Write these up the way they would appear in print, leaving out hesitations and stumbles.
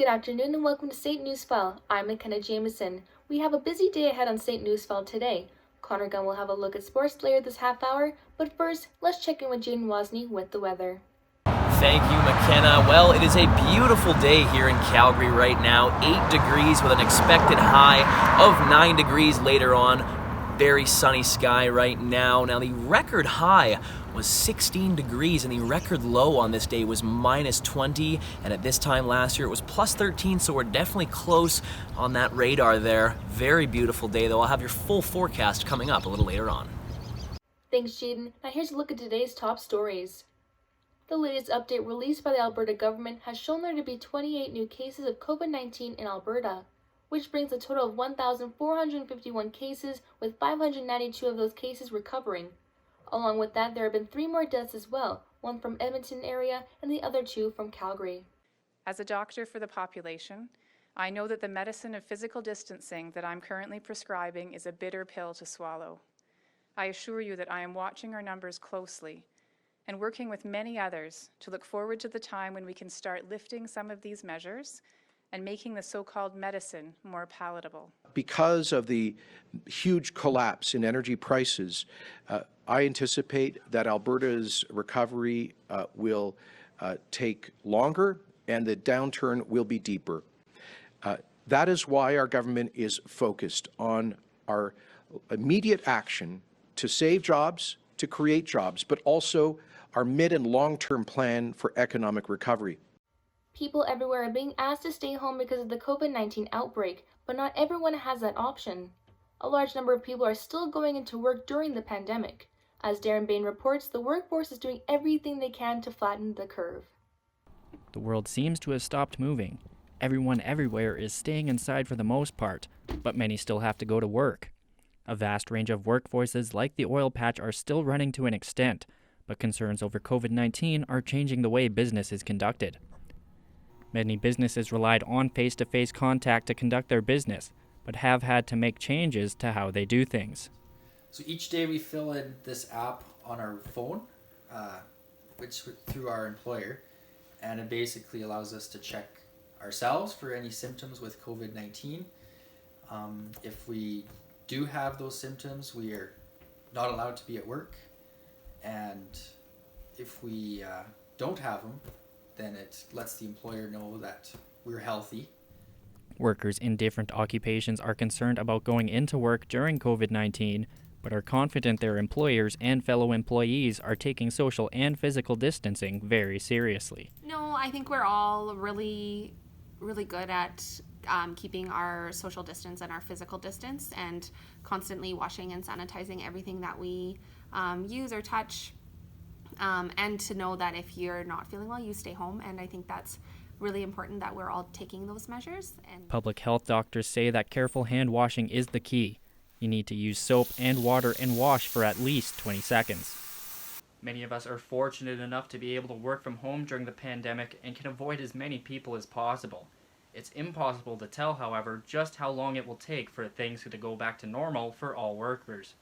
Good afternoon and welcome to St. Newsfile. I'm McKenna Jameson. We have a busy day ahead on St. Newsfile today. Connor Gunn will have a look at sports later this half hour, but first, let's check in with Jaden Wozni with the weather. Thank you, McKenna. Well, it is a beautiful day here in Calgary right now. 8 degrees with an expected high of 9 degrees later on. Very sunny sky right now. Now, the record high was 16 degrees and the record low on this day was minus 20. And at this time last year, it was plus 13, so we're definitely close on that radar there. Very beautiful day, though. I'll have your full forecast coming up a little later on. Thanks, Jaden. Now here's a look at today's top stories. The latest update released by the Alberta government has shown there to be 28 new cases of COVID-19 in Alberta, which brings a total of 1,451 cases, with 592 of those cases recovering. Along with that, there have been 3 more deaths as well, one from Edmonton area and the other 2 from Calgary. As a doctor for the population, I know that the medicine of physical distancing that I'm currently prescribing is a bitter pill to swallow. I assure you that I am watching our numbers closely and working with many others to look forward to the time when we can start lifting some of these measures and making the so-called medicine more palatable. Because of the huge collapse in energy prices, I anticipate that Alberta's recovery will take longer and the downturn will be deeper. That is why our government is focused on our immediate action to save jobs, to create jobs, but also our mid and long-term plan for economic recovery. People everywhere are being asked to stay home because of the COVID-19 outbreak, but not everyone has that option. A large number of people are still going into work during the pandemic. As Darren Bain reports, the workforce is doing everything they can to flatten the curve. The world seems to have stopped moving. Everyone everywhere is staying inside for the most part, but many still have to go to work. A vast range of workforces like the oil patch are still running to an extent, but concerns over COVID-19 are changing the way business is conducted. Many businesses relied on face-to-face contact to conduct their business, but have had to make changes to how they do things. So each day we fill in this app on our phone, which through our employer, and it basically allows us to check ourselves for any symptoms with COVID-19. If we do have those symptoms, we are not allowed to be at work, and if we don't have them, then it lets the employer know that we're healthy. Workers in different occupations are concerned about going into work during COVID-19, but are confident their employers and fellow employees are taking social and physical distancing very seriously. No, I think we're all really good at keeping our social distance and our physical distance, and constantly washing and sanitizing everything that we use or touch. And to know that if you're not feeling well, you stay home. And I think that's really important that we're all taking those measures. And public health doctors say that careful hand washing is the key. You need to use soap and water and wash for at least 20 seconds. Many of us are fortunate enough to be able to work from home during the pandemic and can avoid as many people as possible. It's impossible to tell, however, just how long it will take for things to go back to normal for all workers.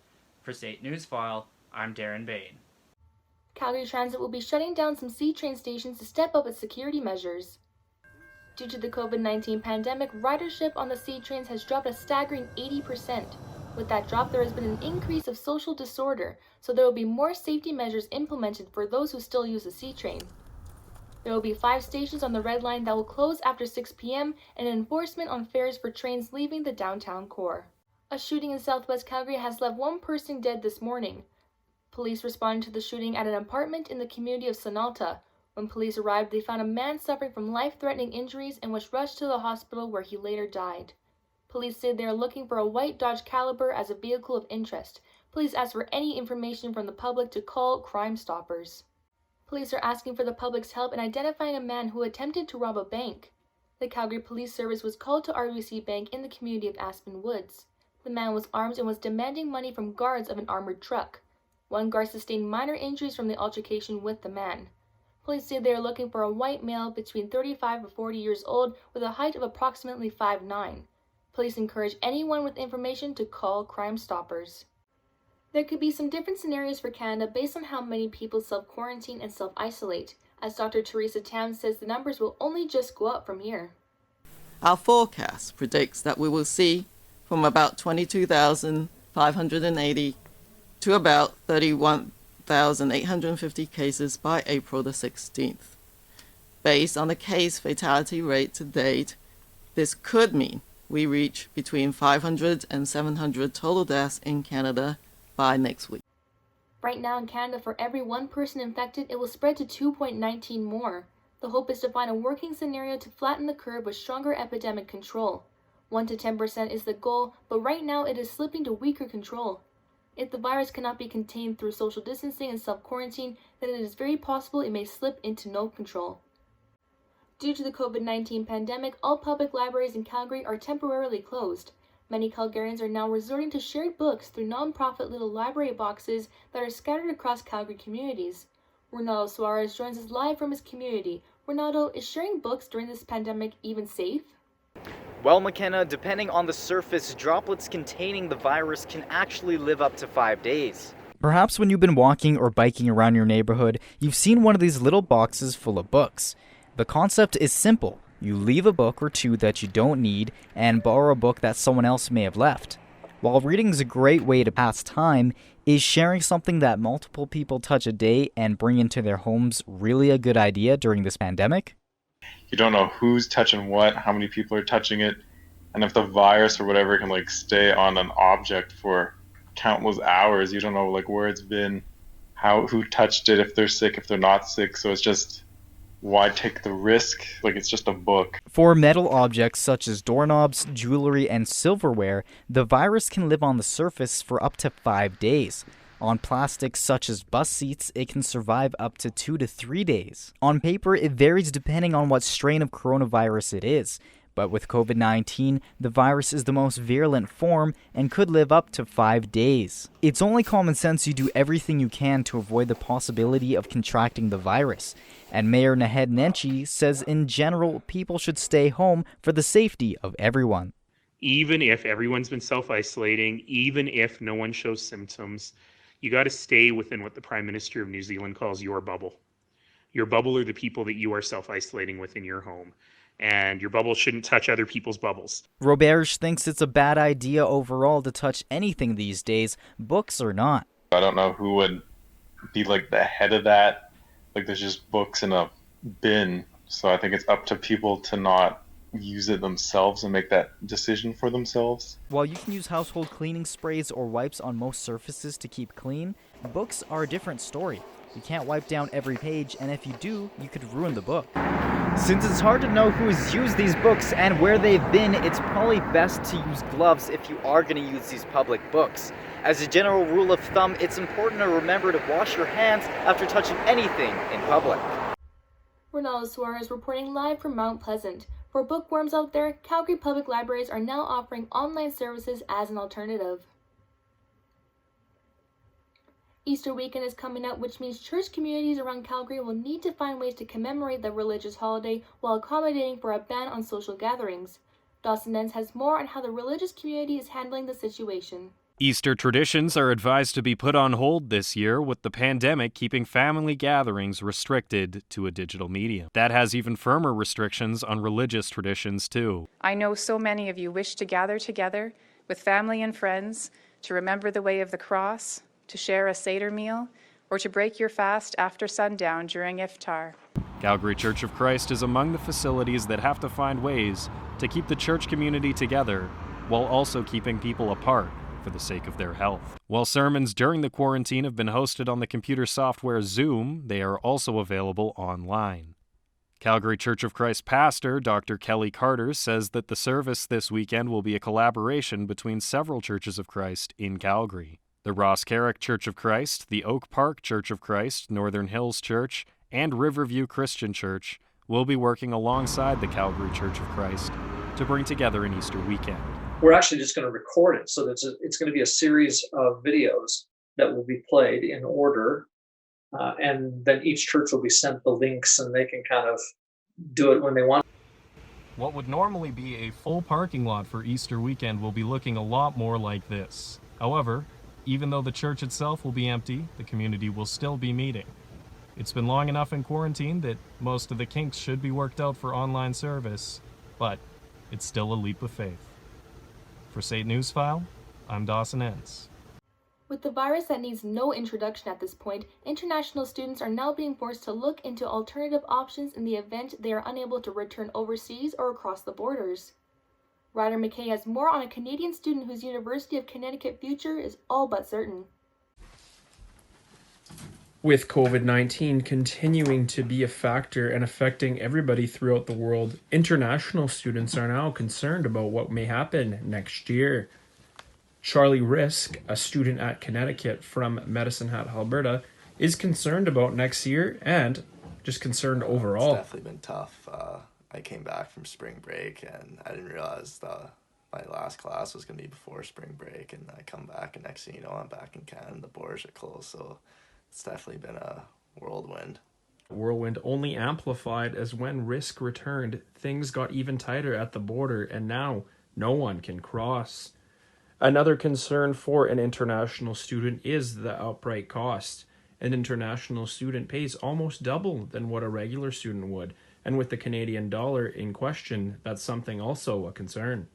For St. Newsfile, I'm Darren Bain. Calgary Transit will be shutting down some C-train stations to step up its security measures. Due to the COVID-19 pandemic, ridership on the C-trains has dropped a staggering 80%. With that drop, there has been an increase of social disorder, so there will be more safety measures implemented for those who still use the C-train. There will be 5 stations on the Red Line that will close after 6 p.m. and enforcement on fares for trains leaving the downtown core. A shooting in southwest Calgary has left 1 person dead this morning. Police responded to the shooting at an apartment in the community of Sonalta. When police arrived, they found a man suffering from life-threatening injuries and was rushed to the hospital where he later died. Police said they are looking for a white Dodge Caliber as a vehicle of interest. Police asked for any information from the public to call Crime Stoppers. Police are asking for the public's help in identifying a man who attempted to rob a bank. The Calgary Police Service was called to RBC Bank in the community of Aspen Woods. The man was armed and was demanding money from guards of an armored truck. 1 guard sustained minor injuries from the altercation with the man. Police say they are looking for a white male between 35 to 40 years old with a height of approximately 5'9". Police encourage anyone with information to call Crime Stoppers. There could be some different scenarios for Canada based on how many people self-quarantine and self-isolate, as Dr. Teresa Tam says the numbers will only just go up from here. Our forecast predicts that we will see from about 22,580 to about 31,850 cases by April the 16th. Based on the case fatality rate to date, this could mean we reach between 500 and 700 total deaths in Canada by next week. Right now in Canada, for every one person infected, it will spread to 2.19 more. The hope is to find a working scenario to flatten the curve with stronger epidemic control. 1 to 10% is the goal, but right now it is slipping to weaker control. If the virus cannot be contained through social distancing and self-quarantine, then it is very possible it may slip into no control. Due to the COVID-19 pandemic, all public libraries in Calgary are temporarily closed. Many Calgarians are now resorting to shared books through non-profit little library boxes that are scattered across Calgary communities. Ronaldo Suarez joins us live from his community. Ronaldo, is sharing books during this pandemic even safe? Well, McKenna, depending on the surface, droplets containing the virus can actually live up to 5 days. Perhaps when you've been walking or biking around your neighborhood, you've seen one of these little boxes full of books. The concept is simple. You leave a book or two that you don't need and borrow a book that someone else may have left. While reading is a great way to pass time, is sharing something that multiple people touch a day and bring into their homes really a good idea during this pandemic? You don't know who's touching what, how many people are touching it, and if the virus or whatever can stay on an object for countless hours, you don't know where it's been, who touched it, if they're sick, if they're not sick. So it's just, why take the risk? It's just a book. For metal objects such as doorknobs, jewelry, and silverware, the virus can live on the surface for up to 5 days. On plastics such as bus seats, it can survive up to 2 to 3 days. On paper, it varies depending on what strain of coronavirus it is. But with COVID-19, the virus is the most virulent form and could live up to 5 days. It's only common sense you do everything you can to avoid the possibility of contracting the virus. And Mayor Naheed Nenshi says in general, people should stay home for the safety of everyone. Even if everyone's been self-isolating, even if no one shows symptoms, you got to stay within what the Prime Minister of New Zealand calls your bubble. Your bubble are the people that you are self-isolating within your home. And your bubble shouldn't touch other people's bubbles. Roberge thinks it's a bad idea overall to touch anything these days, books or not. I don't know who would be the head of that. There's just books in a bin. So I think it's up to people to not use it themselves and make that decision for themselves. While you can use household cleaning sprays or wipes on most surfaces to keep clean, books are a different story. You can't wipe down every page, and if you do, you could ruin the book. Since it's hard to know who's used these books and where they've been, it's probably best to use gloves if you are going to use these public books. As a general rule of thumb, it's important to remember to wash your hands after touching anything in public. Ronaldo Suarez reporting live from Mount Pleasant. For bookworms out there, Calgary Public Libraries are now offering online services as an alternative. Easter weekend is coming up, which means church communities around Calgary will need to find ways to commemorate the religious holiday while accommodating for a ban on social gatherings. Dawson Nens has more on how the religious community is handling the situation. Easter traditions are advised to be put on hold this year, with the pandemic keeping family gatherings restricted to a digital medium. That has even firmer restrictions on religious traditions, too. I know so many of you wish to gather together with family and friends to remember the way of the cross, to share a Seder meal, or to break your fast after sundown during Iftar. Calgary Church of Christ is among the facilities that have to find ways to keep the church community together while also keeping people apart for the sake of their health. While sermons during the quarantine have been hosted on the computer software Zoom, they are also available online. Calgary Church of Christ pastor Dr. Kelly Carter says that the service this weekend will be a collaboration between several churches of Christ in Calgary. The Ross Carrick Church of Christ, the Oak Park Church of Christ, Northern Hills Church, and Riverview Christian Church will be working alongside the Calgary Church of Christ to bring together an Easter weekend. We're actually just going to record it, so it's going to be a series of videos that will be played in order, and then each church will be sent the links, and they can kind of do it when they want. What would normally be a full parking lot for Easter weekend will be looking a lot more like this. However, even though the church itself will be empty, the community will still be meeting. It's been long enough in quarantine that most of the kinks should be worked out for online service, but it's still a leap of faith. For St. Newsfile, I'm Dawson Entz. With the virus that needs no introduction at this point, international students are now being forced to look into alternative options in the event they are unable to return overseas or across the borders. Ryder McKay has more on a Canadian student whose University of Connecticut future is all but certain. With COVID-19 continuing to be a factor and affecting everybody throughout the world, international students are now concerned about what may happen next year. Charlie Risk, a student at Connecticut from Medicine Hat, Alberta, is concerned about next year and just concerned overall. It's definitely been tough. I came back from spring break and I didn't realize my last class was going to be before spring break, and I come back and next thing you know I'm back in Canada and the borders are closed, so it's definitely been a whirlwind. Whirlwind only amplified as when Risk returned, things got even tighter at the border and now no one can cross. Another concern for an international student is the outright cost. An international student pays almost double than what a regular student would, and with the Canadian dollar in question, that's something also a concern.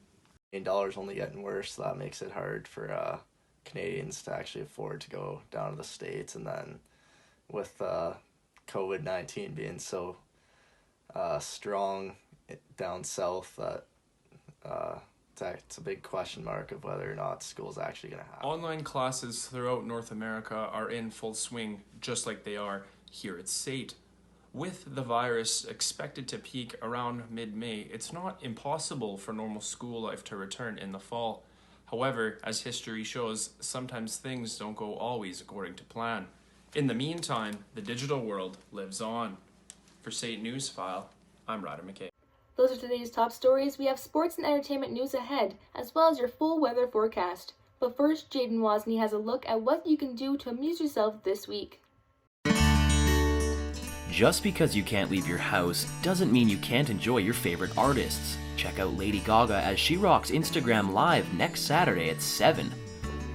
Canadian dollar's only getting worse, so that makes it hard for Canadians to actually afford to go down to the States, and then with COVID-19 being so strong down south, that it's a big question mark of whether or not school's actually going to happen. Online classes throughout North America are in full swing, just like they are here at SAIT. With the virus expected to peak around mid-May, it's not impossible for normal school life to return in the fall. However, as history shows, sometimes things don't go always according to plan. In the meantime, the digital world lives on. For SAIT Newsfile, I'm Ryder McKay. Those are today's top stories. We have sports and entertainment news ahead, as well as your full weather forecast. But first, Jaden Wozni has a look at what you can do to amuse yourself this week. Just because you can't leave your house doesn't mean you can't enjoy your favorite artists. Check out Lady Gaga as she rocks Instagram Live next Saturday at 7.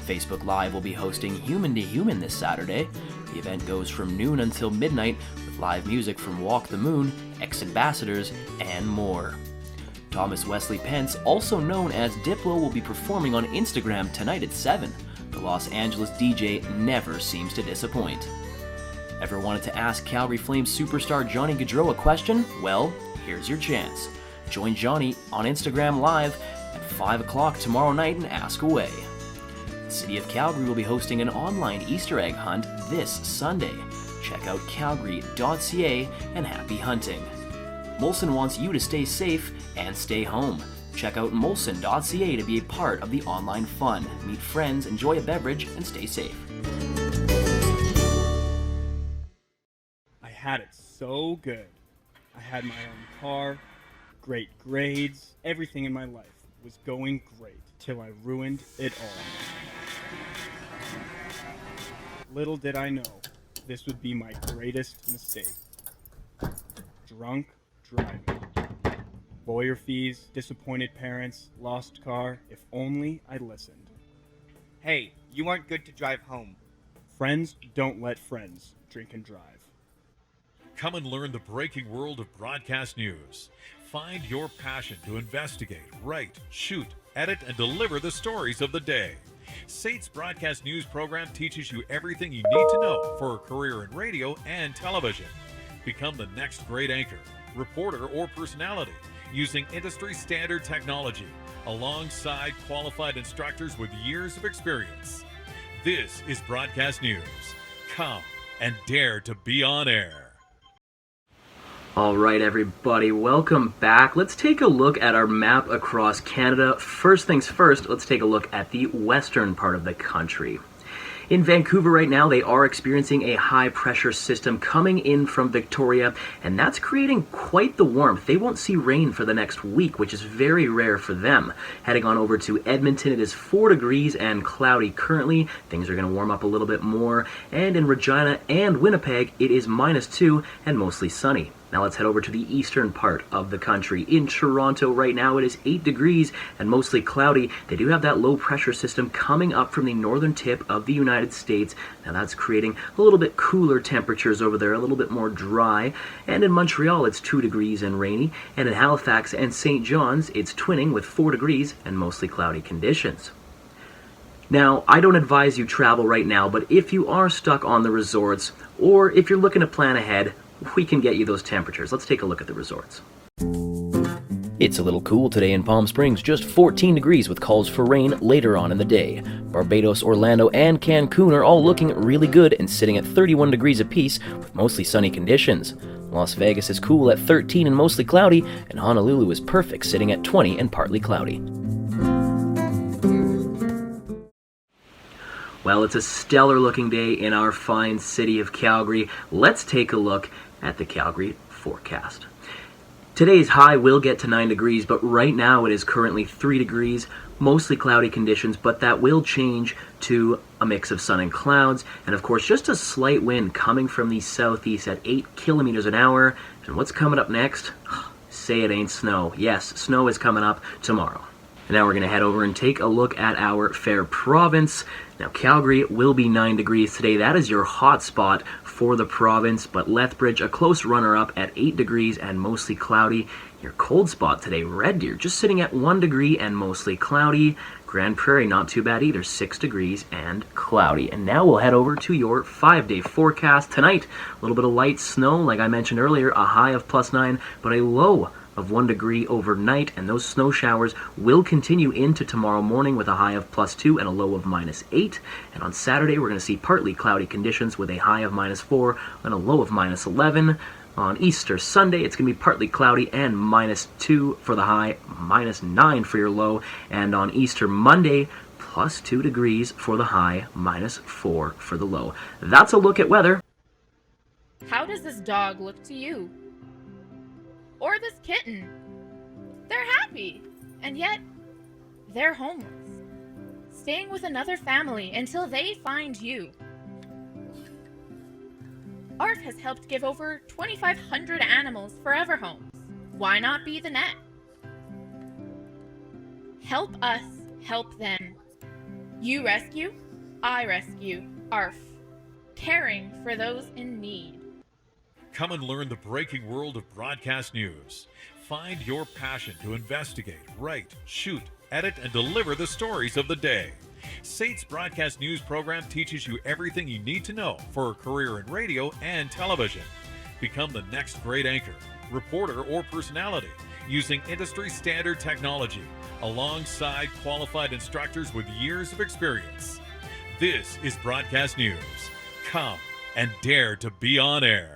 Facebook Live will be hosting Human to Human this Saturday. The event goes from noon until midnight with live music from Walk the Moon, Ex-Ambassadors, and more. Thomas Wesley Pence, also known as Diplo, will be performing on Instagram tonight at 7. The Los Angeles DJ never seems to disappoint. Ever wanted to ask Calgary Flames superstar Johnny Gaudreau a question? Well, here's your chance. Join Johnny on Instagram Live at 5 o'clock tomorrow night and ask away. The City of Calgary will be hosting an online Easter egg hunt this Sunday. Check out calgary.ca and happy hunting. Molson wants you to stay safe and stay home. Check out molson.ca to be a part of the online fun. Meet friends, enjoy a beverage, and stay safe. I had it so good. I had my own car, great grades, everything in my life was going great till I ruined it all. Little did I know, this would be my greatest mistake. Drunk driving. Lawyer fees, disappointed parents, lost car, if only I listened. Hey, you aren't good to drive home. Friends don't let friends drink and drive. Come and learn the breaking world of broadcast news. Find your passion to investigate, write, shoot, edit, and deliver the stories of the day. SAIT's broadcast news program teaches you everything you need to know for a career in radio and television. Become the next great anchor, reporter, or personality using industry standard technology alongside qualified instructors with years of experience. This is broadcast news. Come and dare to be on air. All right, everybody, welcome back. Let's take a look at our map across Canada. First things first, let's take a look at the western part of the country. In Vancouver right now, they are experiencing a high-pressure system coming in from Victoria, and that's creating quite the warmth. They won't see rain for the next week, which is very rare for them. Heading on over to Edmonton, it is 4 degrees and cloudy currently. Things are going to warm up a little bit more. And in Regina and Winnipeg, it is -2 and mostly sunny. Now let's head over to the eastern part of the country. In Toronto right now, it is 8 degrees and mostly cloudy. They do have that low-pressure system coming up from the northern tip of the United United States. Now that's creating a little bit cooler temperatures over there, a little bit more dry. And in Montreal, it's 2 degrees and rainy. And in Halifax and St. John's, it's twinning with 4 degrees and mostly cloudy conditions. Now, I don't advise you travel right now, but if you are stuck on the resorts, or if you're looking to plan ahead, we can get you those temperatures. Let's take a look at the resorts. It's a little cool today in Palm Springs, just 14 degrees with calls for rain later on in the day. Barbados, Orlando, and Cancun are all looking really good and sitting at 31 degrees apiece with mostly sunny conditions. Las Vegas is cool at 13 and mostly cloudy, and Honolulu is perfect, sitting at 20 and partly cloudy. Well, it's a stellar looking day in our fine city of Calgary. Let's take a look at the Calgary forecast. Today's high will get to 9 degrees, but right now it is currently 3 degrees, mostly cloudy conditions, but that will change to a mix of sun and clouds, and of course just a slight wind coming from the southeast at 8 kilometers an hour. And what's coming up next? Say it ain't snow. Yes, snow is coming up tomorrow. And now we're going to head over and take a look at our fair province. Now, Calgary will be 9 degrees today. That is your hot spot for the province, but Lethbridge, a close runner-up at 8 degrees and mostly cloudy. Your cold spot today, Red Deer, just sitting at 1 degree and mostly cloudy. Grand Prairie, not too bad either, 6 degrees and cloudy. And now we'll head over to your 5-day forecast. Tonight, a little bit of light snow, like I mentioned earlier, a high of +9, but a low of 1 degree overnight, and those snow showers will continue into tomorrow morning with a high of +2 and a low of -8. And on Saturday, we're going to see partly cloudy conditions with a high of -4 and a low of -11. On Easter Sunday, it's going to be partly cloudy and -2 for the high, -9 for your low. And on Easter Monday, +2 degrees for the high, -4 for the low. That's a look at weather. How does this dog look to you? Or this kitten? They're happy, and yet they're homeless, staying with another family until they find you. ARF has helped give over 2,500 animals forever homes. Why not be the next? Help us help them. You rescue, I rescue. ARF, caring for those in need. Come and learn the breaking world of broadcast news. Find your passion to investigate, write, shoot, edit, and deliver the stories of the day. SAIT's broadcast news program teaches you everything you need to know for a career in radio and television. Become the next great anchor, reporter, or personality using industry standard technology alongside qualified instructors with years of experience. This is broadcast news. Come and dare to be on air.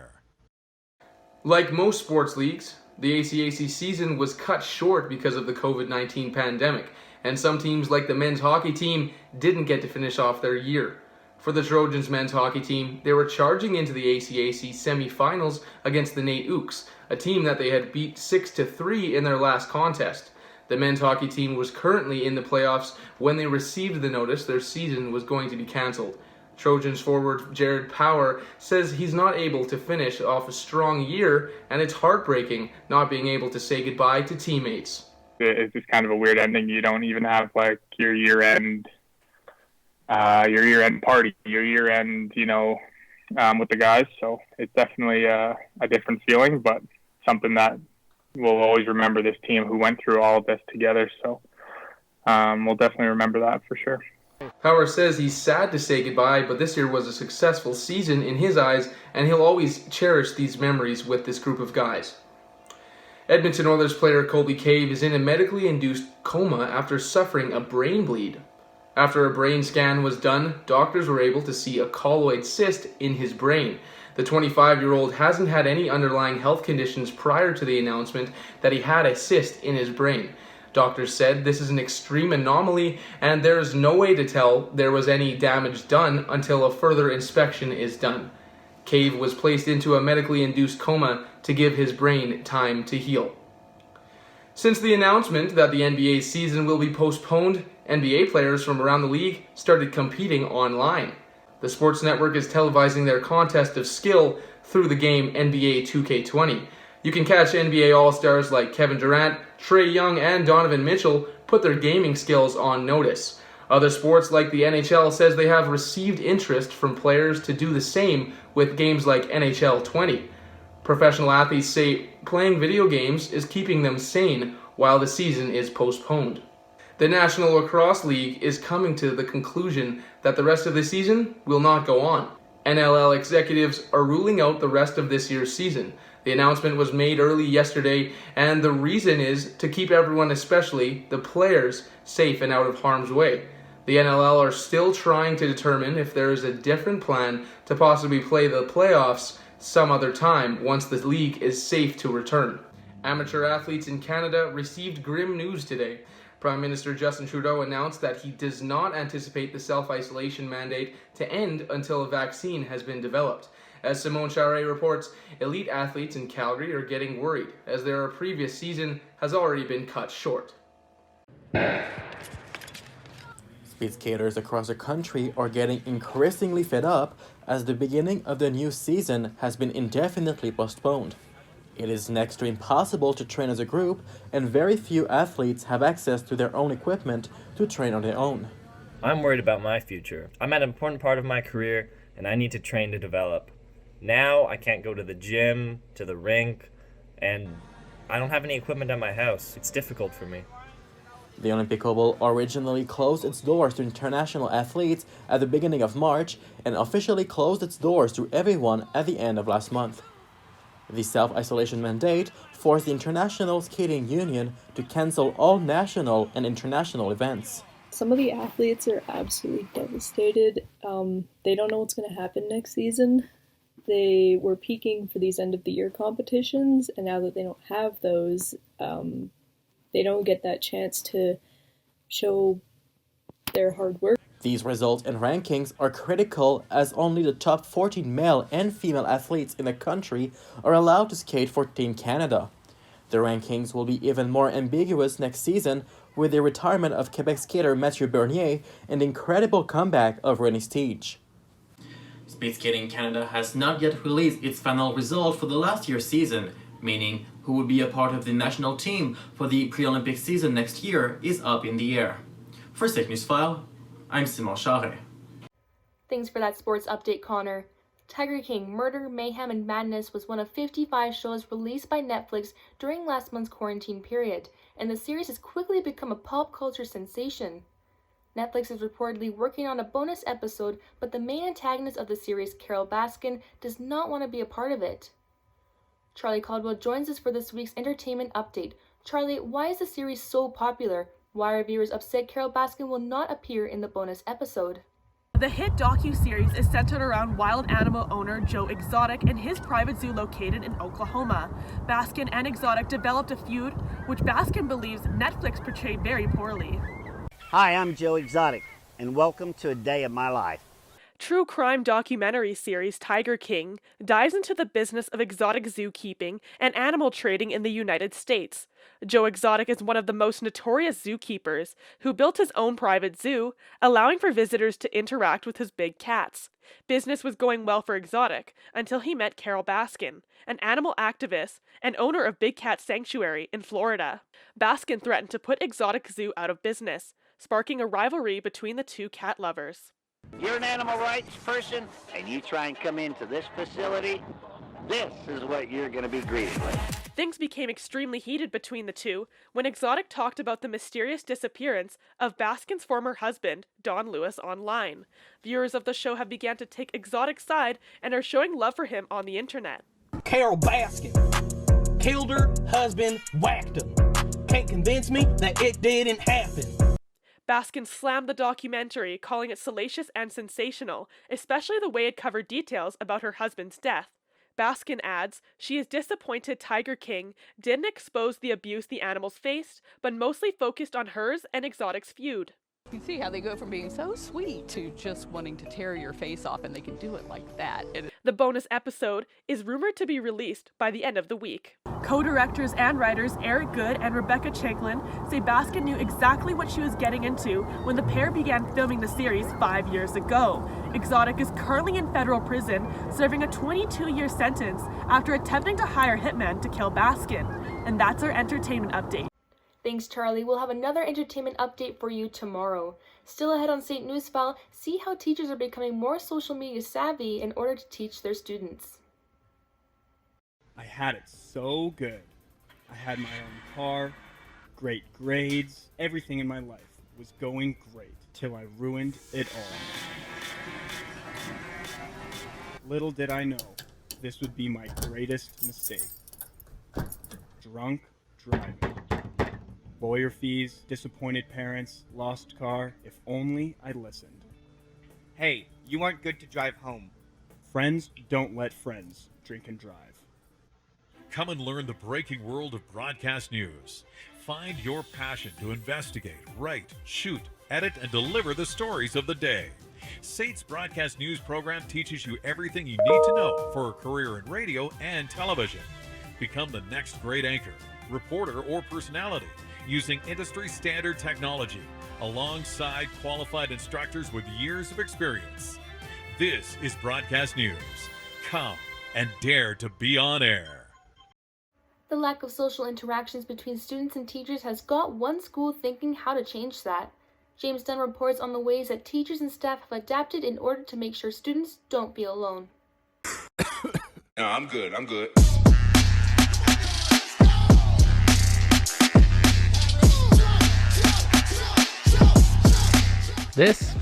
Like most sports leagues, the ACAC season was cut short because of the COVID-19 pandemic, and some teams like the men's hockey team didn't get to finish off their year. For the Trojans men's hockey team, they were charging into the ACAC semifinals against the Nate Ooks, a team that they had beat 6-3 in their last contest. The men's hockey team was currently in the playoffs when they received the notice their season was going to be cancelled. Trojans forward Jared Power says he's not able to finish off a strong year, and it's heartbreaking not being able to say goodbye to teammates. It's just kind of a weird ending. You don't even have like your year-end party, your year-end, with the guys. So it's definitely a different feeling, but something that we'll always remember this team who went through all of this together. So we'll definitely remember that for sure. Power says he's sad to say goodbye, but this year was a successful season in his eyes, and he'll always cherish these memories with this group of guys. Edmonton Oilers player Colby Cave is in a medically induced coma after suffering a brain bleed. After a brain scan was done, doctors were able to see a colloid cyst in his brain. The 25-year-old hasn't had any underlying health conditions prior to the announcement that he had a cyst in his brain. Doctors said this is an extreme anomaly and there is no way to tell there was any damage done until a further inspection is done. Cave was placed into a medically induced coma to give his brain time to heal. Since the announcement that the NBA season will be postponed, NBA players from around the league started competing online. The Sports Network is televising their contest of skill through the game NBA 2K20. You can catch NBA All-Stars like Kevin Durant, Trae Young, and Donovan Mitchell put their gaming skills on notice. Other sports like the NHL says they have received interest from players to do the same with games like NHL 20. Professional athletes say playing video games is keeping them sane while the season is postponed. The National Lacrosse League is coming to the conclusion that the rest of the season will not go on. NLL executives are ruling out the rest of this year's season. The announcement was made early yesterday, and the reason is to keep everyone, especially the players, safe and out of harm's way. The NLL are still trying to determine if there is a different plan to possibly play the playoffs some other time once the league is safe to return. Amateur athletes in Canada received grim news today. Prime Minister Justin Trudeau announced that he does not anticipate the self-isolation mandate to end until a vaccine has been developed. As Simone Charest reports, elite athletes in Calgary are getting worried as their previous season has already been cut short. Speed skaters across the country are getting increasingly fed up as the beginning of the new season has been indefinitely postponed. It is next to impossible to train as a group, and very few athletes have access to their own equipment to train on their own. I'm worried about my future. I'm at an important part of my career, and I need to train to develop. Now I can't go to the gym, to the rink, and I don't have any equipment at my house. It's difficult for me. The Olympic Oval originally closed its doors to international athletes at the beginning of March and officially closed its doors to everyone at the end of last month. The self-isolation mandate forced the International Skating Union to cancel all national and international events. Some of the athletes are absolutely devastated. They don't know what's going to happen next season. They were peaking for these end-of-the-year competitions, and now that they don't have those, they don't get that chance to show their hard work. These results and rankings are critical as only the top 14 male and female athletes in the country are allowed to skate for Team Canada. The rankings will be even more ambiguous next season with the retirement of Quebec skater Mathieu Bernier and the incredible comeback of Rennie Stige. Speed Skating Canada has not yet released its final result for the last year's season, meaning who will be a part of the national team for the pre-Olympic season next year is up in the air. For Sick Newsfile, I'm Simon Charest. Thanks for that sports update, Connor. Tiger King: Murder, Mayhem, and Madness was one of 55 shows released by Netflix during last month's quarantine period, and the series has quickly become a pop culture sensation. Netflix is reportedly working on a bonus episode, but the main antagonist of the series, Carol Baskin, does not want to be a part of it. Charlie Caldwell joins us for this week's entertainment update. Charlie, why is the series so popular? Why are viewers upset Carol Baskin will not appear in the bonus episode? The hit docu-series is centered around wild animal owner Joe Exotic and his private zoo located in Oklahoma. Baskin and Exotic developed a feud, which Baskin believes Netflix portrayed very poorly. Hi, I'm Joe Exotic, and welcome to a day of my life. True crime documentary series Tiger King dives into the business of exotic zookeeping and animal trading in the United States. Joe Exotic is one of the most notorious zookeepers who built his own private zoo, allowing for visitors to interact with his big cats. Business was going well for Exotic until he met Carol Baskin, an animal activist and owner of Big Cat Sanctuary in Florida. Baskin threatened to put Exotic Zoo out of business, sparking a rivalry between the two cat lovers. You're an animal rights person, and you try and come into this facility, this is what you're going to be greeted with. Things became extremely heated between the two when Exotic talked about the mysterious disappearance of Baskin's former husband, Don Lewis, online. Viewers of the show have begun to take Exotic's side and are showing love for him on the internet. Carol Baskin killed her husband, whacked him. Can't convince me that it didn't happen. Baskin slammed the documentary, calling it salacious and sensational, especially the way it covered details about her husband's death. Baskin adds, she is disappointed Tiger King didn't expose the abuse the animals faced, but mostly focused on hers and Exotic's feud. You can see how they go from being so sweet to just wanting to tear your face off, and they can do it like that. The bonus episode is rumored to be released by the end of the week. Co-directors and writers Eric Good and Rebecca Shanklin say Baskin knew exactly what she was getting into when the pair began filming the series 5 years ago. Exotic is currently in federal prison, serving a 22-year sentence after attempting to hire hitmen to kill Baskin. And that's our entertainment update. Thanks, Charlie. We'll have another entertainment update for you tomorrow. Still ahead on St. Newsfile, see how teachers are becoming more social media savvy in order to teach their students. I had it so good. I had my own car, great grades, everything in my life was going great till I ruined it all. Little did I know, this would be my greatest mistake. Drunk driving. Lawyer fees, disappointed parents, lost car. If only I listened. Hey, you aren't good to drive home. Friends don't let friends drink and drive. Come and learn the breaking world of broadcast news. Find your passion to investigate, write, shoot, edit, and deliver the stories of the day. SAIT's broadcast news program teaches you everything you need to know for a career in radio and television. Become the next great anchor, reporter, or personality using industry standard technology alongside qualified instructors with years of experience. This is broadcast news. Come and dare to be on air. The lack of social interactions between students and teachers has got one school thinking how to change that. James Dunn reports on the ways that teachers and staff have adapted in order to make sure students don't feel alone. No, I'm good. This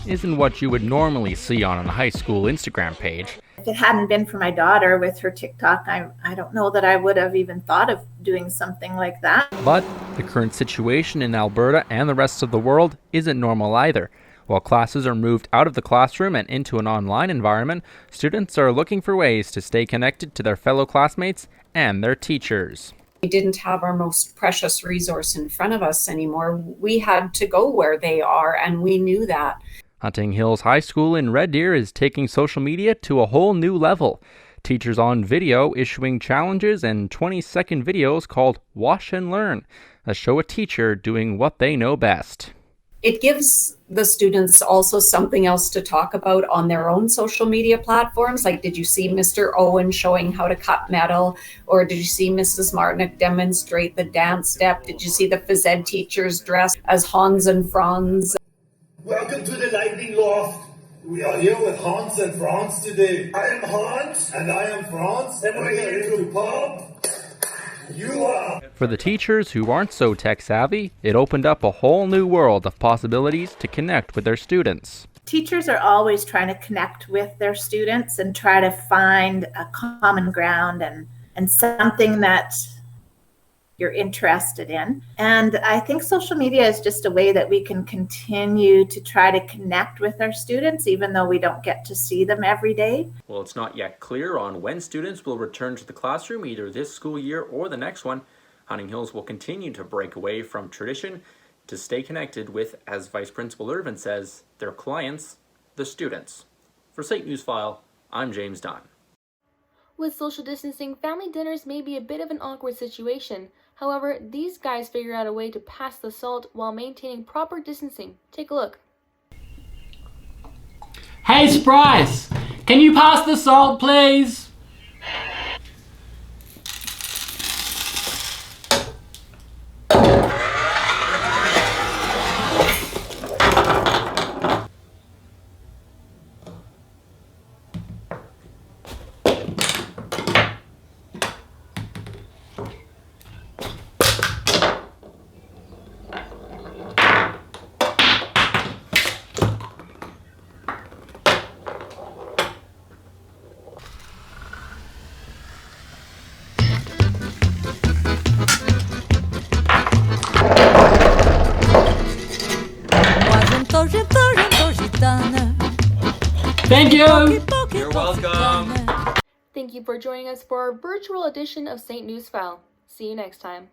isn't what you would normally see on a high school Instagram page. If it hadn't been for my daughter with her TikTok, I don't know that I would have even thought of doing something like that. But the current situation in Alberta and the rest of the world isn't normal either. While classes are moved out of the classroom and into an online environment, students are looking for ways to stay connected to their fellow classmates and their teachers. We didn't have our most precious resource in front of us anymore. We had to go where they are, and we knew that. Hunting Hills High School in Red Deer is taking social media to a whole new level. Teachers on video issuing challenges and 20-second videos called Wash and Learn that show a teacher doing what they know best. It gives the students also something else to talk about on their own social media platforms. Like, did you see Mr. Owen showing how to cut metal? Or did you see Mrs. Martinick demonstrate the dance step? Did you see the phys ed teachers dressed as Hans and Franz? Welcome to the Lightning Loft. We are here with Hans and Franz today. I am Hans and I am Franz, and we're here to pop. You are. For the teachers who aren't so tech savvy, it opened up a whole new world of possibilities to connect with their students. Teachers are always trying to connect with their students and try to find a common ground and something that you're interested in. And I think social media is just a way that we can continue to try to connect with our students, even though we don't get to see them every day. Well, it's not yet clear on when students will return to the classroom, either this school year or the next one. Hunting Hills will continue to break away from tradition to stay connected with, as Vice Principal Irvin says, their clients, the students. For St. Newsfile, I'm James Dunn. With social distancing, family dinners may be a bit of an awkward situation. However, these guys figure out a way to pass the salt while maintaining proper distancing. Take a look. Hey, Sprice! Can you pass the salt, please? Thank you! You're welcome! Thank you for joining us for our virtual edition of St. Newsfile. See you next time.